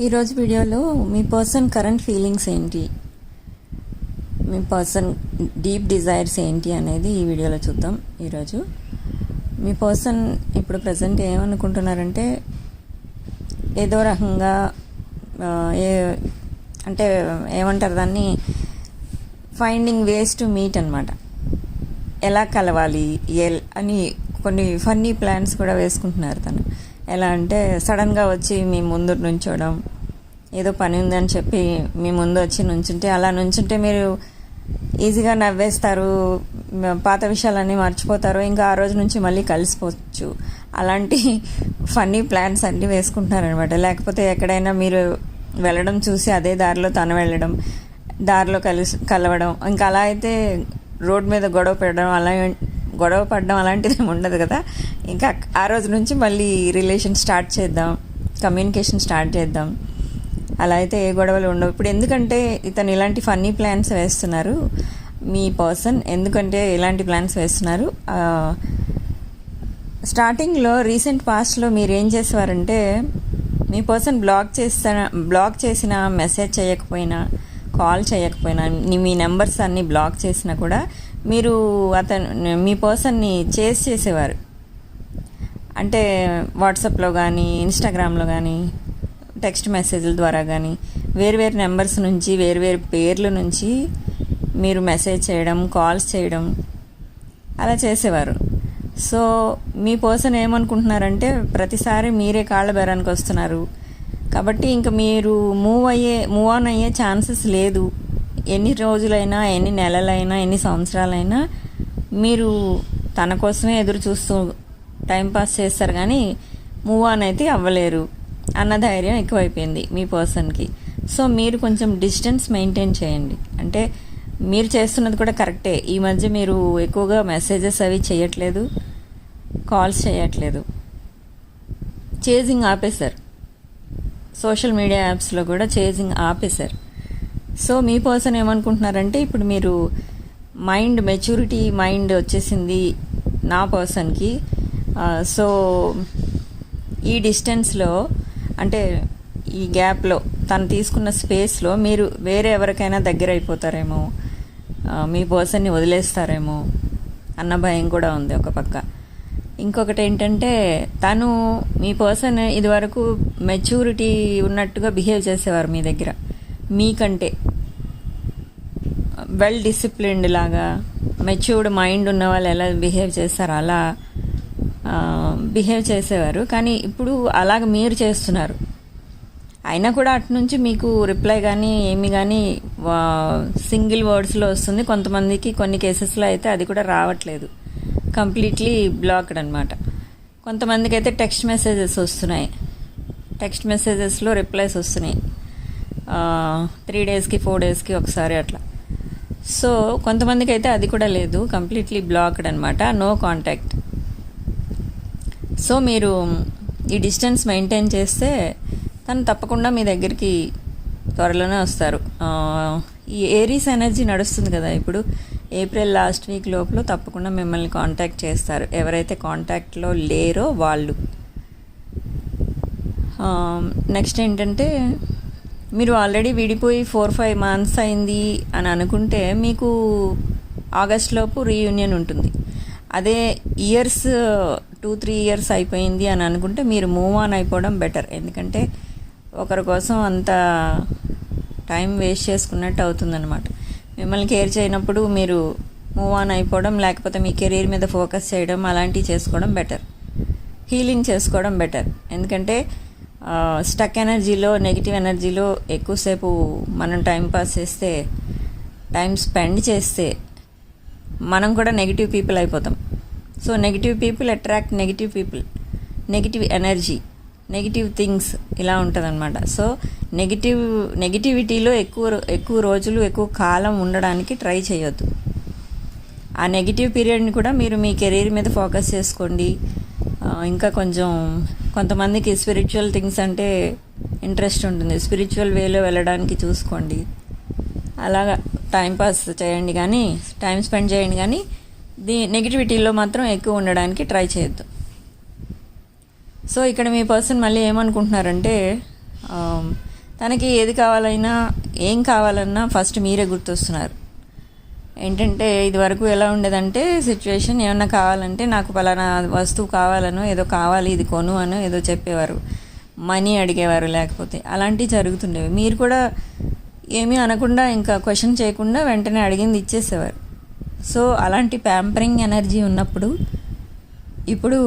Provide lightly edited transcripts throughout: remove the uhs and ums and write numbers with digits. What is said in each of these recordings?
ఈరోజు వీడియోలో మీ person current feelings ఏంటి, మీ పర్సన్ డీప్ డిజైర్స్ ఏంటి అనేది ఈ వీడియోలో చూద్దాం. ఈరోజు మీ పర్సన్ ఇప్పుడు ప్రజెంట్ ఏమనుకుంటున్నారంటే ఏదో రకంగా అంటే ఏమంటారు దాన్ని, ఫైండింగ్ వేస్ టు మీట్ అనమాట. ఎలా కలవాలి అని కొన్ని ఫన్నీ ప్లాన్స్ కూడా వేసుకుంటున్నారు తను. ఎలా అంటే సడన్గా వచ్చి మీ ముందు నుంచోవడం, ఏదో పని ఉందని చెప్పి మీ ముందు వచ్చి నుంచుంటే, అలా నుంచుంటే మీరు ఈజీగా నవ్వేస్తారు, పాత విషయాలన్నీ మర్చిపోతారు, ఇంకా ఆ రోజు నుంచి మళ్ళీ కలిసిపోవచ్చు. అలాంటి ఫన్నీ ప్లాన్స్ అన్నీ వేసుకుంటున్నారనమాట. లేకపోతే ఎక్కడైనా మీరు వెళ్ళడం చూసి అదే దారిలో తను వెళ్ళడం, దారిలో కలవడం, ఇంకా అలా అయితే రోడ్ మీద గొడవ పడడం అలాంటిది ఏమి ఉండదు కదా. ఇంకా ఆ రోజు నుంచి మళ్ళీ రిలేషన్ స్టార్ట్ చేద్దాం, కమ్యూనికేషన్ స్టార్ట్ చేద్దాం. అలా అయితే ఏ గొడవలు ఉండవు. ఇప్పుడు ఎందుకంటే ఇతను ఇలాంటి ఫన్నీ ప్లాన్స్ వేస్తున్నారు, మీ పర్సన్ ఎందుకంటే ఇలాంటి ప్లాన్స్ వేస్తున్నారు. స్టార్టింగ్లో రీసెంట్ పాస్ట్లో మీరు ఏం చేసేవారంటే, మీ పర్సన్ బ్లాక్ చేసిన, మెసేజ్ చేయకపోయినా, కాల్ చేయకపోయినా, మీ నెంబర్స్ అన్నీ బ్లాక్ చేసినా కూడా మీరు మీ పర్సన్ని చేసేవారు. అంటే వాట్సాప్లో కానీ, ఇన్స్టాగ్రామ్లో కానీ, టెక్స్ట్ మెసేజ్ల ద్వారా కానీ, వేరు నెంబర్స్ నుంచి, వేరు పేర్ల నుంచి మీరు మెసేజ్ చేయడం, కాల్స్ చేయడం అలా చేసేవారు. సో మీ పర్సన్ ఏమనుకుంటున్నారంటే ప్రతిసారి మీరే కాళ్ళ బేరానికి వస్తున్నారు కాబట్టి ఇంకా మీరు మూవ్ ఆన్ అయ్యే ఛాన్సెస్ లేదు. ఎన్ని రోజులైనా, ఎన్ని నెలలైనా, ఎన్ని సంవత్సరాలైనా మీరు తన కోసమే ఎదురు చూస్తూ టైంపాస్ చేస్తారు, కానీ మూవ్ ఆన్ అయితే అవ్వలేరు అన్న ధైర్యం ఎక్కువైపోయింది మీ పర్సన్కి. సో మీరు కొంచెం డిస్టెన్స్ మెయింటైన్ చేయండి. అంటే మీరు చేస్తున్నది కూడా కరెక్టే. ఈ మధ్య మీరు ఎక్కువగా మెసేజెస్ అవి చేయట్లేదు, కాల్స్ చేయట్లేదు, చేజింగ్ ఆపేశారు. సోషల్ మీడియా యాప్స్లో కూడా చేజింగ్ ఆపేశారు. సో మీ పర్సన్ ఏమనుకుంటున్నారంటే ఇప్పుడు మీరు మెచ్యూరిటీ మైండ్ వచ్చేసింది నా పర్సన్కి. సో ఈ డిస్టెన్స్లో, అంటే ఈ గ్యాప్లో, తను తీసుకున్న స్పేస్లో మీరు వేరే ఎవరికైనా దగ్గర అయిపోతారేమో, మీ పర్సన్ని వదిలేస్తారేమో అన్న భయం కూడా ఉంది ఒక పక్క. ఇంకొకటి ఏంటంటే తను, మీ పర్సన్ ఇదివరకు మెచ్యూరిటీ ఉన్నట్టుగా బిహేవ్ చేసేవారు మీ దగ్గర, మీకంటే వెల్ డిసిప్లిన్డ్ లాగా, మెచ్యూర్డ్ మైండ్ ఉన్న వాళ్ళు ఎలా బిహేవ్ చేస్తారో అలా బిహేవ్ చేసేవారు. కానీ ఇప్పుడు అలాగ మీరు చేస్తున్నారు. అయినా కూడా అటు నుంచి మీకు రిప్లై కానీ ఏమి కానీ సింగిల్ వర్డ్స్లో వస్తుంది. కొంతమందికి కొన్ని కేసెస్లో అయితే అది కూడా రావట్లేదు, కంప్లీట్లీ బ్లాక్డ్ అనమాట. కొంతమందికి అయితే టెక్స్ట్ మెసేజెస్ వస్తున్నాయి, టెక్స్ట్ మెసేజెస్లో రిప్లైస్ వస్తున్నాయి 3 డేస్కి 4 డేస్కి ఒకసారి అట్లా. సో కొంతమందికి అయితే అది కూడా లేదు, కంప్లీట్లీ బ్లాక్డ్ అనమాట, నో కాంటాక్ట్. సో మీరు ఈ డిస్టెన్స్ మెయింటైన్ చేస్తే తను తప్పకుండా మీ దగ్గరికి త్వరలోనే వస్తారు. ఈ ఏరీస్ ఎనర్జీ నడుస్తుంది కదా ఇప్పుడు, ఏప్రిల్ లాస్ట్ వీక్ లోపల తప్పకుండా మిమ్మల్ని కాంటాక్ట్ చేస్తారు, ఎవరైతే కాంటాక్ట్లో లేరో వాళ్ళు. నెక్స్ట్ ఏంటంటే, మీరు ఆల్రెడీ విడిపోయి 4-5 మంత్స్ అయింది అని అనుకుంటే మీకు ఆగస్ట్ లోపు రీయూనియన్ ఉంటుంది. అదే ఇయర్స్ 2-3 ఇయర్స్ అయిపోయింది అని అనుకుంటే మీరు మూవ్ ఆన్ అయిపోవడం బెటర్. ఎందుకంటే ఒకరి కోసం అంత టైం వేస్ట్ చేసుకున్నట్టు అవుతుందన్నమాట. మిమ్మల్ని కేర్ చేయనప్పుడు మీరు మూవ్ ఆన్ అయిపోవడం, లేకపోతే మీ కెరీర్ మీద ఫోకస్ చేయడం అలాంటివి చేసుకోవడం బెటర్, హీలింగ్ చేసుకోవడం బెటర్. ఎందుకంటే స్టక్ ఎనర్జీలో, నెగిటివ్ ఎనర్జీలో ఎక్కువసేపు మనం టైం పాస్ చేస్తే, టైం స్పెండ్ చేస్తే మనం కూడా నెగిటివ్ పీపుల్ అయిపోతాం. So negative people attract negative people, negative energy, negative things ఇలా ఉంటుందన్నమాట. సో నెగిటివిటీలో ఎక్కువ రోజులు, ఎక్కువ కాలం ఉండడానికి ట్రై చేయొద్దు. ఆ నెగిటివ్ పీరియడ్ని కూడా మీరు మీ కెరీర్ మీద ఫోకస్ చేసుకోండి. ఇంకా కొంతమందికి స్పిరిచువల్ థింగ్స్ అంటే ఇంట్రెస్ట్ ఉంటుంది, స్పిరిచువల్ వేలో వెళ్ళడానికి చూసుకోండి. అలాగా టైంపాస్ చేయండి, కానీ టైం స్పెండ్ చేయండి, కానీ నెగిటివిటీలో మాత్రం ఎక్కువ ఉండడానికి ట్రై చేయొద్దు. సో ఇక్కడ మీ పర్సన్ మళ్ళీ ఏమనుకుంటున్నారంటే, తనకి ఏది కావాలైనా ఏం కావాలన్నా ఫస్ట్ మీరే గుర్తొస్తున్నారు. ఏంటంటే ఇదివరకు ఎలా ఉండేదంటే సిచ్యువేషన్, ఏమన్నా కావాలంటే నాకు పలానా వస్తువు కావాలనో ఏదో కావాలి ఇది కొను అనో ఏదో చెప్పేవారు, మనీ అడిగేవారు, లేకపోతే అలాంటివి జరుగుతుండేవి. మీరు కూడా ఏమీ అనకుండా ఇంకా క్వశ్చన్ చేయకుండా వెంటనే అడిగింది ఇచ్చేసేవారు. సో అలాంటి ప్యాంపరింగ్ ఎనర్జీ ఉన్నప్పుడు ఇప్పుడు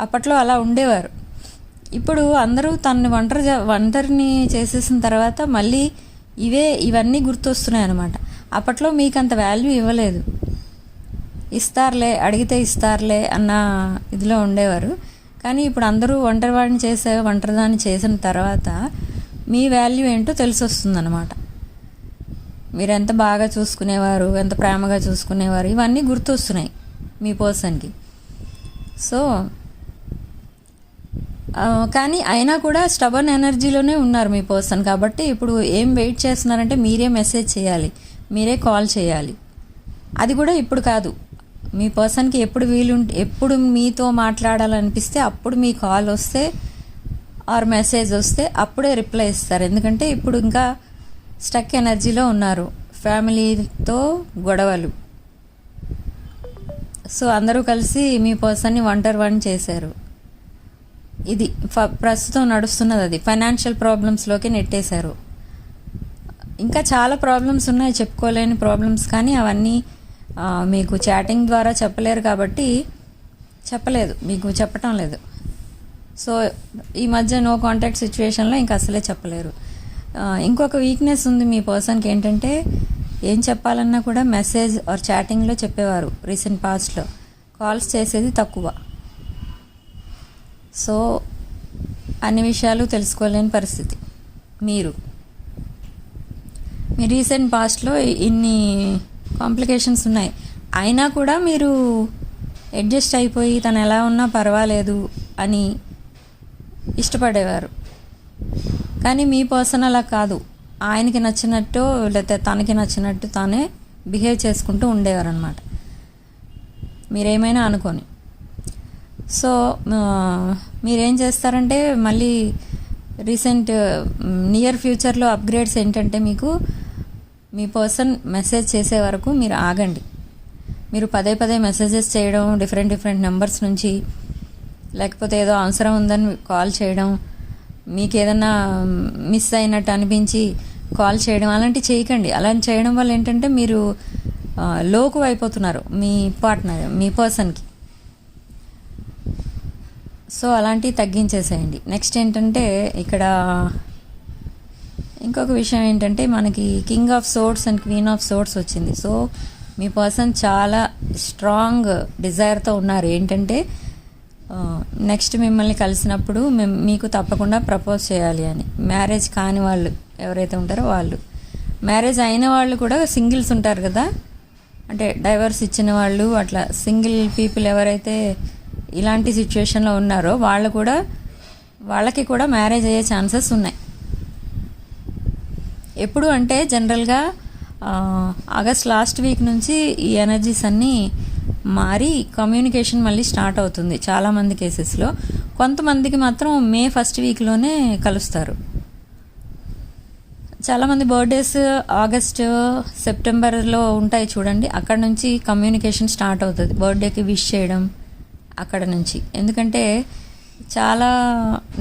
అప్పట్లో అలా ఉండేవారు. ఇప్పుడు అందరూ తనని ఒంటరిని చేసేసిన తర్వాత మళ్ళీ ఇవన్నీ గుర్తొస్తున్నాయి అన్నమాట. అప్పట్లో మీకు అంత వాల్యూ ఇవ్వలేదు, ఇస్తారులే అడిగితే ఇస్తారులే అన్న ఇదిలో ఉండేవారు. కానీ ఇప్పుడు అందరూ ఒంటరిదాన్ని చేసిన తర్వాత మీ వాల్యూ ఏంటో తెలిసి వస్తుందన్నమాట. మీరు ఎంత బాగా చూసుకునేవారు, ఎంత ప్రేమగా చూసుకునేవారు, ఇవన్నీ గుర్తొస్తున్నాయి మీ పర్సన్కి. సో కానీ అయినా కూడా స్టబర్న్ ఎనర్జీలోనే ఉన్నారు మీ పర్సన్. కాబట్టి ఇప్పుడు ఏం వెయిట్ చేస్తున్నారంటే మీరే మెసేజ్ చేయాలి, మీరే కాల్ చేయాలి. అది కూడా ఇప్పుడు కాదు, మీ పర్సన్కి ఎప్పుడు మీతో మాట్లాడాలనిపిస్తే అప్పుడు మీ కాల్ వస్తే ఆర్ మెసేజ్ వస్తే అప్పుడే రిప్లై ఇస్తారు. ఎందుకంటే ఇప్పుడు ఇంకా స్టక్ ఎనర్జీలో ఉన్నారు, ఫ్యామిలీతో గొడవలు. సో అందరూ కలిసి మీ పర్సన్ని ఒంటరి చేశారు. ఇది ప్రస్తుతం నడుస్తున్నది. అది ఫైనాన్షియల్ ప్రాబ్లమ్స్లోకి నెట్టేశారు. ఇంకా చాలా ప్రాబ్లమ్స్ ఉన్నాయి, చెప్పుకోలేని ప్రాబ్లమ్స్. కానీ అవన్నీ మీకు చాటింగ్ ద్వారా చెప్పలేరు కాబట్టి మీకు చెప్పటం లేదు. సో ఈ మధ్య నో కాంటాక్ట్ సిచ్యువేషన్లో ఇంకా అసలే చెప్పలేరు. ఇంకొక వీక్నెస్ ఉంది మీ పర్సన్కి, ఏంటంటే ఏం చెప్పాలన్నా కూడా మెసేజ్ ఆర్ చాటింగ్లో చెప్పేవారు. రీసెంట్ పాస్ట్లో కాల్స్ చేసేది తక్కువ. సో అన్ని విషయాలు తెలుసుకోలేని పరిస్థితి. మీ రీసెంట్ పాస్ట్లో ఇన్ని కాంప్లికేషన్స్ ఉన్నాయి, అయినా కూడా మీరు అడ్జస్ట్ అయిపోయి తను ఎలా ఉన్నా పర్వాలేదు అని ఇష్టపడేవారు. కానీ మీ పర్సన్ అలా కాదు, ఆయనకి నచ్చినట్టు లేకపోతే తనకి నచ్చినట్టు తానే బిహేవ్ చేసుకుంటూ ఉండేవారు అనమాట, మీరేమైనా అనుకొని. సో మీరేం చేస్తారంటే మళ్ళీ రీసెంట్ నియర్ ఫ్యూచర్లో అప్గ్రేడ్స్ ఏంటంటే మీకు మీ పర్సన్ మెసేజ్ చేసే వరకు మీరు ఆగండి. మీరు పదే మెసేజెస్ చేయడం, డిఫరెంట్ నెంబర్స్ నుంచి, లేకపోతే ఏదో అవసరం ఉందని కాల్ చేయడం, మీకు ఏదన్నా మిస్ అయినట్టు అనిపించి కాల్ చేయడం, అలాంటివి చేయకండి. అలాంటి చేయడం వల్ల ఏంటంటే మీరు లోకు అయిపోతున్నారు మీ పార్ట్నర్, మీ పర్సన్కి. సో అలాంటివి తగ్గించేసేయండి. నెక్స్ట్ ఏంటంటే ఇక్కడ ఇంకొక విషయం ఏంటంటే మనకి king of swords and queen of swords వచ్చింది. సో మీ పర్సన్ చాలా స్ట్రాంగ్ డిజైర్తో ఉన్నారు. ఏంటంటే నెక్స్ట్ మిమ్మల్ని కలిసినప్పుడు మీకు తప్పకుండా ప్రపోజ్ చేయాలి అని. మ్యారేజ్ కాని వాళ్ళు ఎవరైతే ఉంటారో వాళ్ళు, మ్యారేజ్ అయిన వాళ్ళు కూడా సింగిల్స్ ఉంటారు కదా, అంటే డైవర్స్ ఇచ్చిన వాళ్ళు, అట్లా సింగిల్ పీపుల్ ఎవరైతే ఇలాంటి సిచ్యువేషన్లో ఉన్నారో వాళ్ళకి కూడా మ్యారేజ్ అయ్యే ఛాన్సెస్ ఉన్నాయి. ఎప్పుడు అంటే జనరల్గా ఆగస్ట్ లాస్ట్ వీక్ నుంచి ఈ ఎనర్జీస్ అన్నీ మారి కమ్యూనికేషన్ మళ్ళీ స్టార్ట్ అవుతుంది చాలామంది కేసెస్లో. కొంతమందికి మాత్రం మే ఫస్ట్ వీక్లోనే కలుస్తారు. చాలామంది బర్త్డేస్ ఆగస్ట్ సెప్టెంబర్లో ఉంటాయి చూడండి, అక్కడ నుంచి కమ్యూనికేషన్ స్టార్ట్ అవుతుంది. బర్త్డేకి విష్ చేయడం అక్కడ నుంచి. ఎందుకంటే చాలా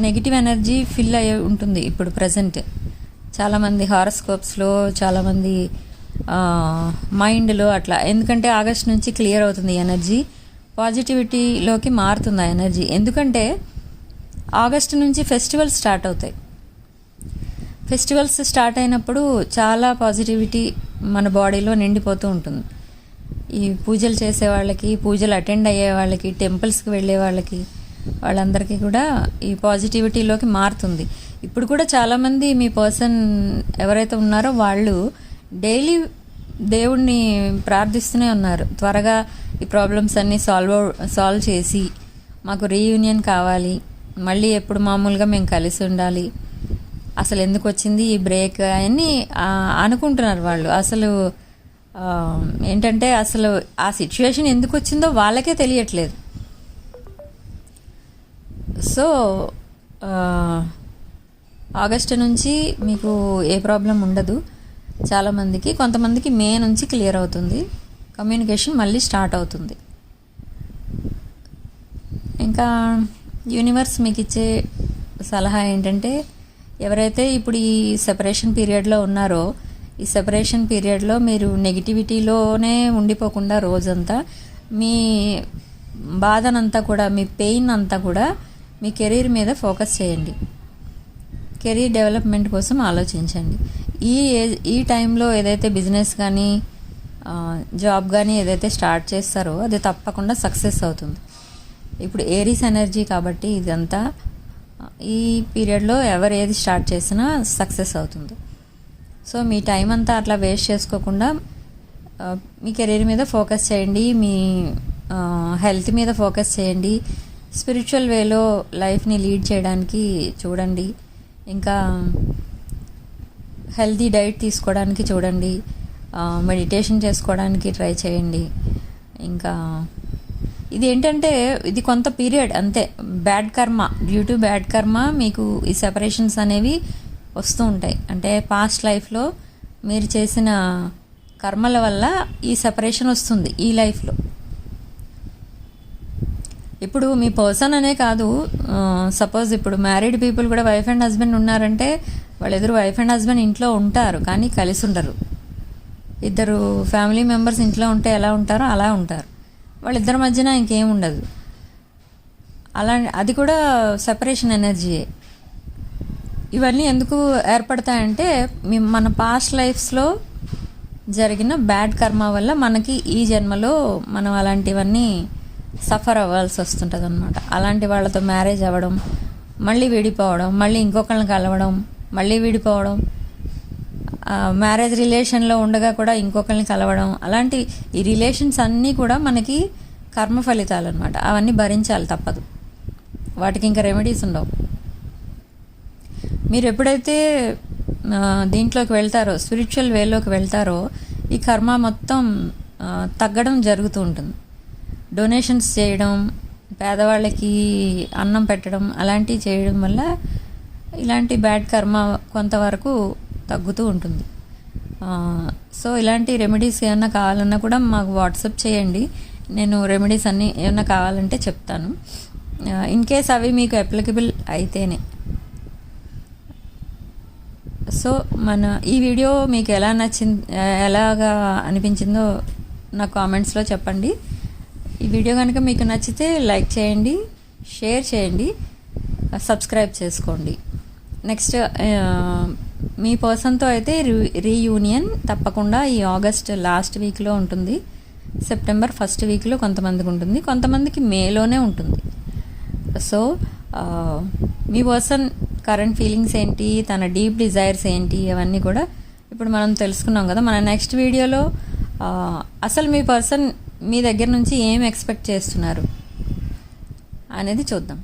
నెగిటివ్ ఎనర్జీ ఫిల్ అయ్యి ఉంటుంది ఇప్పుడు ప్రజెంట్. చాలామంది హారోస్కోప్స్లో, చాలామంది మైండ్లో అట్లా. ఎందుకంటే ఆగస్ట్ నుంచి క్లియర్ అవుతుంది ఎనర్జీ, పాజిటివిటీలోకి మారుతుంది ఆ ఎనర్జీ. ఎందుకంటే ఆగస్ట్ నుంచి ఫెస్టివల్స్ స్టార్ట్ అవుతాయి. ఫెస్టివల్స్ స్టార్ట్ అయినప్పుడు చాలా పాజిటివిటీ మన బాడీలో నిండిపోతూ ఉంటుంది. ఈ పూజలు చేసే వాళ్ళకి, పూజలు అటెండ్ అయ్యే వాళ్ళకి, టెంపుల్స్కి వెళ్ళే వాళ్ళందరికీ కూడా ఈ పాజిటివిటీలోకి మారుతుంది. ఇప్పుడు కూడా చాలామంది మీ పర్సన్ ఎవరైతే ఉన్నారో వాళ్ళు డైలీ దేవుణ్ణి ప్రార్థిస్తూనే ఉన్నారు, త్వరగా ఈ ప్రాబ్లమ్స్ అన్నీ సాల్వ్ చేసి మాకు రీయూనియన్ కావాలి, మళ్ళీ ఎప్పుడు మామూలుగా మేము కలిసి ఉండాలి, అసలు ఎందుకు వచ్చింది ఈ బ్రేక్ అని అనుకుంటున్నారు వాళ్ళు. అసలు ఏంటంటే అసలు ఆ సిచ్యువేషన్ ఎందుకు వచ్చిందో వాళ్ళకే తెలియట్లేదు. సో ఆగస్టు నుంచి మీకు ఏ ప్రాబ్లం ఉండదు చాలామందికి. కొంతమందికి మే నుంచి క్లియర్ అవుతుంది, కమ్యూనికేషన్ మళ్ళీ స్టార్ట్ అవుతుంది. ఇంకా యూనివర్స్ మీకు ఇచ్చే సలహా ఏంటంటే, ఎవరైతే ఇప్పుడు ఈ సెపరేషన్ పీరియడ్లో ఉన్నారో, ఈ సెపరేషన్ పీరియడ్లో మీరు నెగిటివిటీలోనే ఉండిపోకుండా రోజంతా మీ బాధనంతా కూడా, మీ పెయిన్ అంతా కూడా మీ కెరీర్ మీద ఫోకస్ చేయండి. కెరీర్ డెవలప్మెంట్ కోసం ఆలోచించండి. ఈ టైంలో ఏదైతే బిజినెస్ కానీ జాబ్ కానీ ఏదైతే స్టార్ట్ చేస్తారో అది తప్పకుండా సక్సెస్ అవుతుంది. ఇప్పుడు ఏరీస్ ఎనర్జీ కాబట్టి ఇదంతా ఈ పీరియడ్లో ఎవరు ఏది స్టార్ట్ చేసినా సక్సెస్ అవుతుంది. సో మీ టైం అంతా అట్లా వేస్ట్ చేసుకోకుండా మీ కెరీర్ మీద ఫోకస్ చేయండి, మీ హెల్త్ మీద ఫోకస్ చేయండి, స్పిరిచువల్ వేలో లైఫ్ని లీడ్ చేయడానికి చూడండి, ఇంకా హెల్తీ డైట్ తీసుకోవడానికి చూడండి, మెడిటేషన్ చేసుకోవడానికి ట్రై చేయండి. ఇంకా ఇది ఏంటంటే ఇది కొంత పీరియడ్ అంతే. బ్యాడ్ కర్మ, డ్యూ టు బ్యాడ్ కర్మ మీకు ఈ సెపరేషన్స్ అనేవి వస్తూ ఉంటాయి. అంటే పాస్ట్ లైఫ్లో మీరు చేసిన కర్మల వల్ల ఈ సెపరేషన్ వస్తుంది ఈ లైఫ్లో. ఇప్పుడు మీ పర్సన్ అనే కాదు, సపోజ్ ఇప్పుడు మ్యారీడ్ పీపుల్ కూడా వైఫ్ అండ్ హస్బెండ్ ఉన్నారంటే వాళ్ళిద్దరు వైఫ్ అండ్ హస్బెండ్ ఇంట్లో ఉంటారు కానీ కలిసి ఉండరు. ఇద్దరు ఫ్యామిలీ మెంబర్స్ ఇంట్లో ఉంటే ఎలా ఉంటారో అలా ఉంటారు. వాళ్ళిద్దరి మధ్యన ఇంకేం ఉండదు. అలా అది కూడా సెపరేషన్ ఎనర్జీయే. ఇవన్నీ ఎందుకు ఏర్పడతాయంటే మన పాస్ట్ లైఫ్స్లో జరిగిన బ్యాడ్ కర్మ వల్ల మనకి ఈ జన్మలో మనం అలాంటివన్నీ సఫర్ అవ్వాల్సి వస్తుంటుంది అనమాట. అలాంటి వాళ్ళతో మ్యారేజ్ అవ్వడం, మళ్ళీ విడిపోవడం, మళ్ళీ ఇంకొకళ్ళని కలవడం, మళ్ళీ విడిపోవడం, మ్యారేజ్ రిలేషన్లో ఉండగా కూడా ఇంకొకరిని కలవడం, అలాంటి ఈ రిలేషన్స్ అన్నీ కూడా మనకి కర్మ ఫలితాలు అనమాట. అవన్నీ భరించాలి, తప్పదు. వాటికి ఇంకా రెమెడీస్ ఉండవు. మీరు ఎప్పుడైతే దీంట్లోకి వెళ్తారో, స్పిరిచువల్ వేలోకి వెళ్తారో, ఈ కర్మ మొత్తం తగ్గడం జరుగుతూ ఉంటుంది. డొనేషన్స్ చేయడం, పేదవాళ్ళకి అన్నం పెట్టడం, అలాంటివి చేయడం వల్ల ఇలాంటి బ్యాడ్ కర్మ కొంతవరకు తగ్గుతూ ఉంటుంది. సో ఇలాంటి రెమెడీస్ ఏమన్నా కావాలన్నా కూడా మాకు వాట్సాప్ చేయండి. నేను రెమెడీస్ అన్నీ ఏమన్నా కావాలంటే చెప్తాను, ఇన్ కేస్ అవి మీకు అప్లికబుల్ అయితేనే. సో ఈ వీడియో మీకు ఎలాగా అనిపించిందో నా కామెంట్స్లో చెప్పండి. ఈ వీడియో కనుక మీకు నచ్చితే లైక్ చేయండి, షేర్ చేయండి, సబ్స్క్రైబ్ చేసుకోండి. నెక్స్ట్ మీ పర్సన్తో అయితే రీయూనియన్ తప్పకుండా ఈ ఆగస్ట్ లాస్ట్ వీక్లో ఉంటుంది. సెప్టెంబర్ ఫస్ట్ వీక్లో కొంతమందికి ఉంటుంది, కొంతమందికి మేలోనే ఉంటుంది. సో మీ పర్సన్ కరెంట్ ఫీలింగ్స్ ఏంటి, తన డీప్ డిజైర్స్ ఏంటి, అవన్నీ కూడా ఇప్పుడు మనం తెలుసుకున్నాం కదా. మన నెక్స్ట్ వీడియోలో అసలు మీ పర్సన్ మీ దగ్గర నుంచి ఏం ఎక్స్పెక్ట్ చేస్తున్నారు అనేది చూద్దాం.